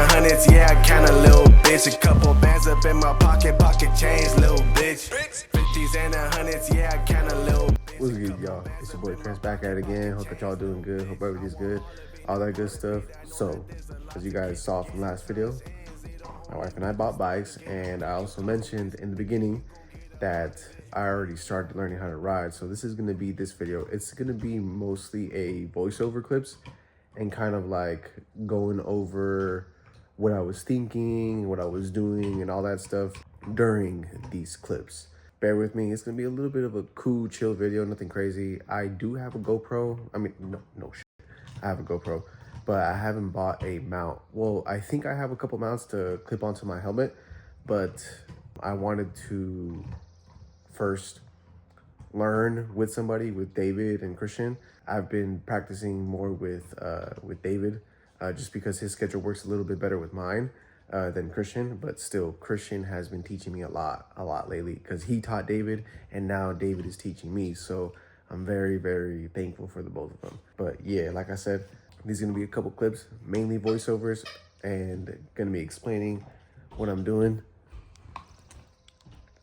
hundreds, yeah, I count a little bitch. A couple bands up in my pocket, pocket change, little bitch. 50s and the hundreds, yeah, I count a little bitch. What's good, y'all? It's your boy Prince back at it again. Hope that y'all doing good. Hope everybody's good. All that good stuff. So, as you guys saw from last video, my wife and I bought bikes, and I also mentioned in the beginning that I already started learning how to ride. So this is gonna be this video. It's gonna be mostly a voiceover clips and kind of like going over what I was thinking, what I was doing, and all that stuff during these clips. Bear with me, it's gonna be a little bit of a cool, chill video, nothing crazy. I do have a GoPro. I mean, no shit. I have a GoPro, but I haven't bought a mount. Well, I think I have a couple mounts to clip onto my helmet, but I wanted to first learn with somebody, with David and Christian. I've been practicing more with David, just because his schedule works a little bit better with mine than Christian, but still Christian has been teaching me a lot lately, because he taught David and now David is teaching me. So I'm very, very thankful for the both of them. But yeah, like I said, these are gonna be a couple clips, mainly voiceovers, and gonna be explaining what I'm doing.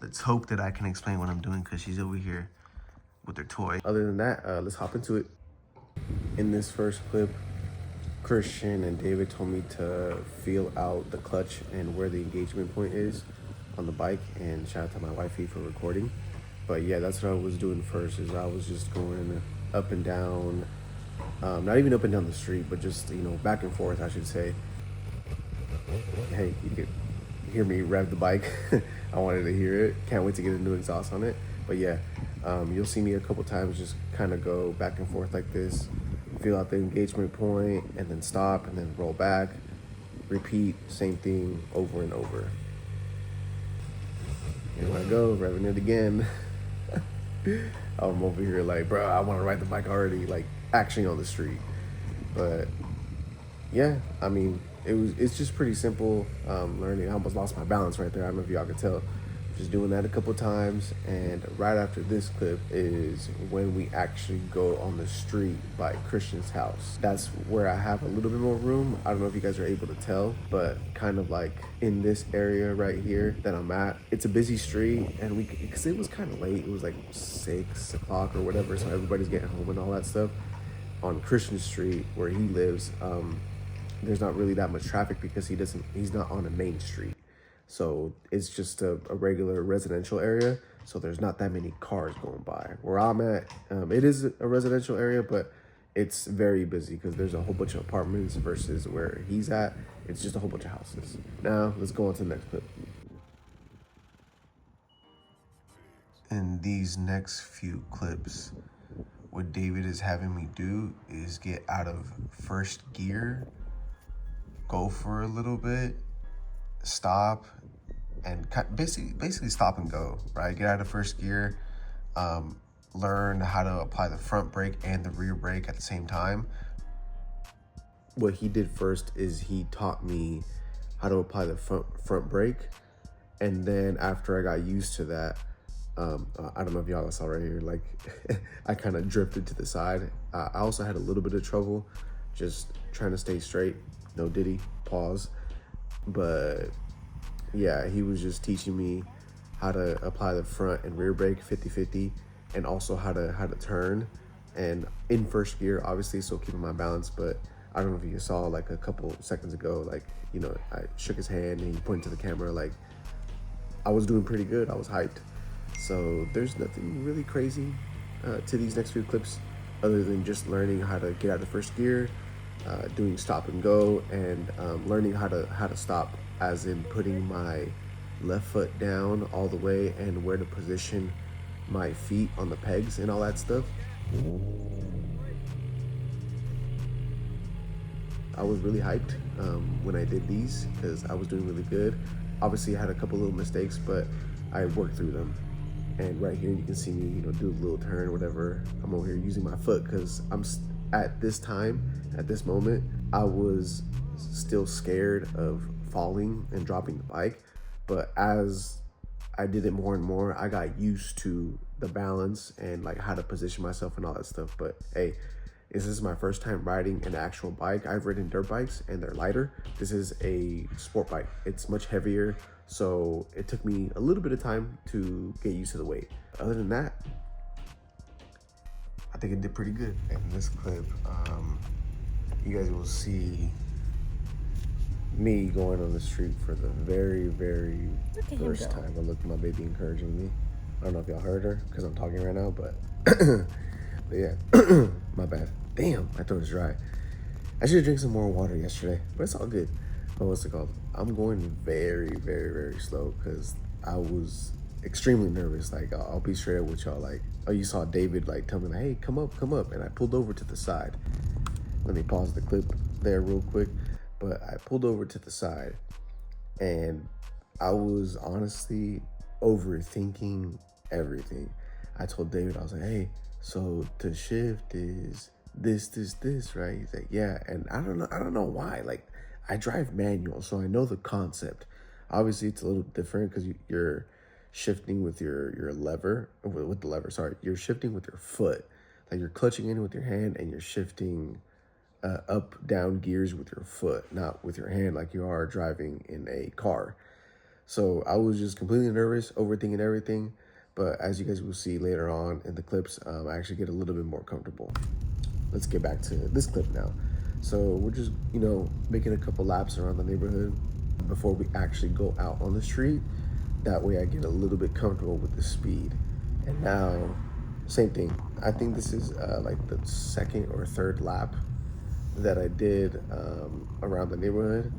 Let's hope that I can explain what I'm doing, because she's over here with her toy. Other than that, let's hop into it. In this first clip, Christian and David told me to feel out the clutch and where the engagement point is on the bike, and shout out to my wifey for recording. But yeah, that's what I was doing first, is I was just going up and down, not even up and down the street, but just, you know, back and forth, I should say. Hey, you can hear me rev the bike. I wanted to hear it. Can't wait to get a new exhaust on it. But yeah, you'll see me a couple times just kind of go back and forth like this, feel out the engagement point, and then stop, and then roll back, repeat, same thing over and over. Here I go, revving it again. I'm over here like, bro, I want to ride the bike already, like actually on the street. But yeah, I mean, it's just pretty simple learning. I almost lost my balance right there. I don't know if y'all could tell. Just doing that a couple times, and right after this clip is when we actually go on the street by Christian's house. That's where I have a little bit more room. I don't know if you guys are able to tell, but kind of like in this area right here that I'm at, it's a busy street, and because it was kind of late, it was like 6 o'clock or whatever, so everybody's getting home and all that stuff. On Christian Street where he lives, there's not really that much traffic because he's not on a main street. So it's just a regular residential area. So there's not that many cars going by. Where I'm at, it is a residential area, but it's very busy because there's a whole bunch of apartments, versus where he's at, it's just a whole bunch of houses. Now let's go on to the next clip. In these next few clips, what David is having me do is get out of first gear, go for a little bit, stop, and basically stop and go, right? Get out of first gear, learn how to apply the front brake and the rear brake at the same time. What he did first is he taught me how to apply the front brake, and then after I got used to that, I don't know if y'all saw right here, like I kind of drifted to the side. I also had a little bit of trouble just trying to stay straight. No diddy, pause. But yeah, he was just teaching me how to apply the front and rear brake 50-50, and also how to turn, and in first gear, obviously, so keeping my balance. But I don't know if you saw, like a couple seconds ago, like, you know, I shook his hand and he pointed to the camera, like I was doing pretty good. I was hyped. So there's nothing really crazy to these next few clips, other than just learning how to get out of first gear, doing stop and go, and learning how to stop, as in putting my left foot down all the way, and where to position my feet on the pegs and all that stuff. I was really hyped when I did these, because I was doing really good. Obviously I had a couple little mistakes, but I worked through them. And right here you can see me, you know, do a little turn, whatever. I'm over here using my foot, because at this moment, I was still scared of falling and dropping the bike. But as I did it more and more, I got used to the balance and like how to position myself and all that stuff. But hey, is this is my first time riding an actual bike. I've ridden dirt bikes and they're lighter. This is a sport bike. It's much heavier, so it took me a little bit of time to get used to the weight. Other than that, I think it did pretty good. In this clip, you guys will see me going on the street for the very, very first time. I look at my baby encouraging me. I don't know if y'all heard her because I'm talking right now, but, but yeah, my bad. Damn, my throat is dry. I should have drank some more water yesterday, but it's all good. But what's it called? I'm going very, very, very slow because I was extremely nervous. Like, I'll be straight up with y'all. Like, oh, you saw David like tell me, like, hey, come up, and I pulled over to the side. Let me pause the clip there real quick. But I pulled over to the side, and I was honestly overthinking everything. I told David, I was like, hey, so the shift is this, right? He's like, yeah. And I don't know why. Like, I drive manual, so I know the concept. Obviously, it's a little different because you're shifting with your lever, with the lever, sorry. You're shifting with your foot. Like, you're clutching in with your hand, and you're shifting up, down gears with your foot, not with your hand like you are driving in a car. So I was just completely nervous, overthinking everything. But as you guys will see later on in the clips, I actually get a little bit more comfortable. Let's get back to this clip now. So we're just, making a couple laps around the neighborhood before we actually go out on the street. That way I get a little bit comfortable with the speed. And now, same thing. I think this is like the second or third lap that I did around the neighborhood.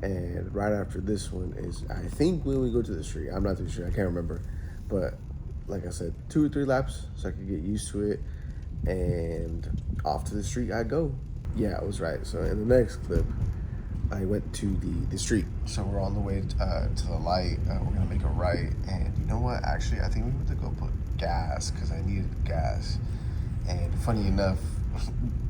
And right after this one is, I think, when we go to the street. I'm not too sure, I can't remember. But like I said, 2 or 3 laps so I could get used to it. And off to the street I go. Yeah, I was right. So in the next clip, I went to the street. So we're on the way to the light. We're gonna make a right. And you know what? Actually, I think we went to go put gas because I needed gas. And funny enough,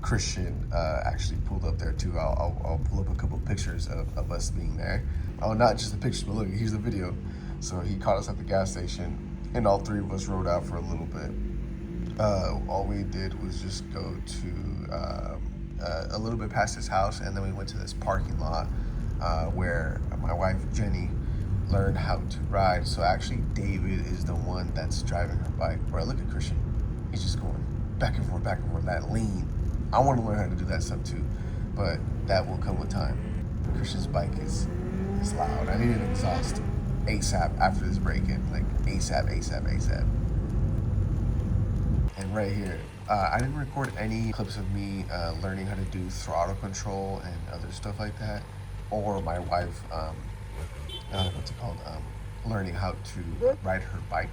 Christian actually pulled up there too. I'll pull up a couple pictures of us being there. Oh, not just the pictures, but look, here's the video. So he caught us at the gas station, and all 3 of us rode out for a little bit. All we did was just go to a little bit past his house, and then we went to this parking lot where my wife Jenny learned how to ride. So actually, David is the one that's driving her bike. Bro, look at Christian. He's just going back and forth, that lean. I want to learn how to do that stuff too, but that will come with time. Christian's bike is loud. I need an exhaust ASAP after this break-in, like ASAP. And right here, I didn't record any clips of me learning how to do throttle control and other stuff like that, or my wife, what's it called, learning how to ride her bike.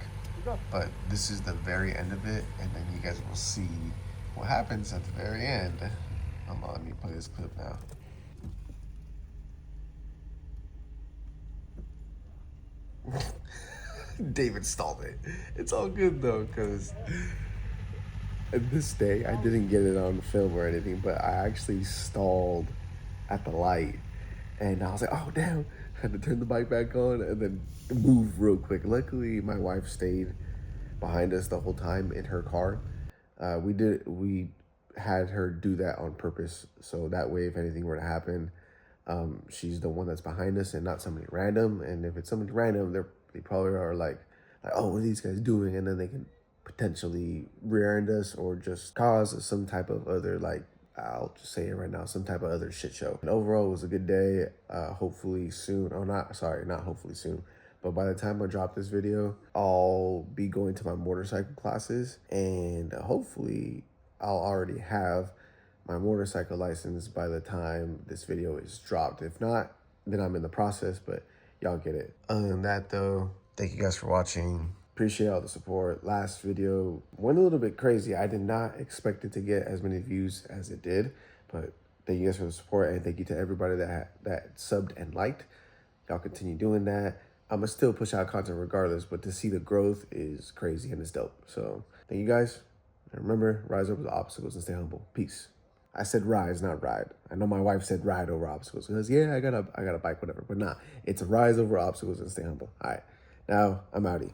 But this is the very end of it, and then you guys will see what happens at the very end. Let me play this clip now. David stalled it. It's all good though, because this day I didn't get it on film or anything, but I actually stalled at the light, and I was like, oh damn, I had to turn the bike back on and then move real quick. Luckily, my wife stayed behind us the whole time in her car. We had her do that on purpose, so that way if anything were to happen, she's the one that's behind us and not somebody random. And if it's somebody random, they probably are like, oh, what are these guys doing? And then they can potentially rear-end us or just cause some type of other, like, I'll just say it right now, some type of other shit show. And overall, it was a good day. Hopefully soon, not hopefully soon, but by the time I drop this video, I'll be going to my motorcycle classes, and hopefully I'll already have my motorcycle license by the time this video is dropped. If not, then I'm in the process, but y'all get it. Other than that though, thank you guys for watching. Appreciate all the support. Last video went a little bit crazy. I did not expect it to get as many views as it did, but thank you guys for the support, and thank you to everybody that subbed and liked. Y'all continue doing that. I'm gonna still push out content regardless, but to see the growth is crazy and it's dope. So thank you guys. And remember, rise over the obstacles and stay humble. Peace. I said rise, not ride. I know my wife said ride over obstacles because yeah, I got a bike, whatever, but nah, it's a rise over obstacles and stay humble. All right, now I'm outie.